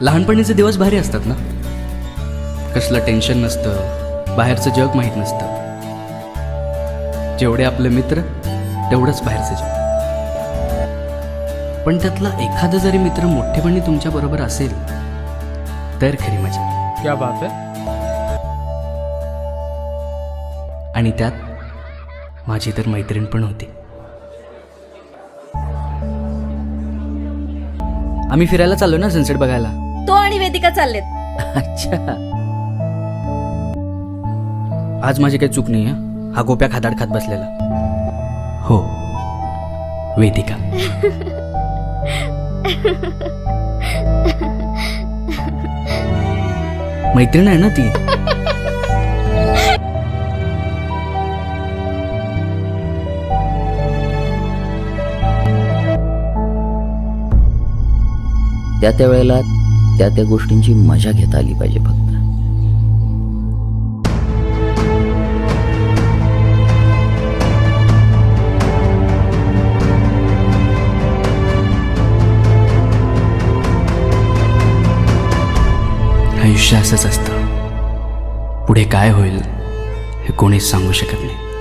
लहानपणीचे दिवस भारी असतात ना. कसलं टेन्शन नसतं, बाहेरचं जग माहीत नसतं. जेवढे आपले मित्र तेवढंच बाहेरचं जग. पण त्यातला एखादा जरी मित्र मोठेपणी तुमच्या बरोबर असेल तर खरी मजा. क्या बात है. आणि त्यात माझी तर मैत्रीण पण होती. आम्ही फिरायला चाललो ना सनसेट बघायला. तो आणि वेदिका चाललेत. अच्छा, आज माझी काही चूक नाही. हा गोप्या खादाड खात बसलेला. हो, वेदिका. मैत्रीण आहे ना ती. त्या वेळेला त्या गोष्टींची मजा घेता आली पाहिजे फक्त. आयुष्य असंच असतं. पुढे काय होईल हे कोणीच सांगू शकत नाही.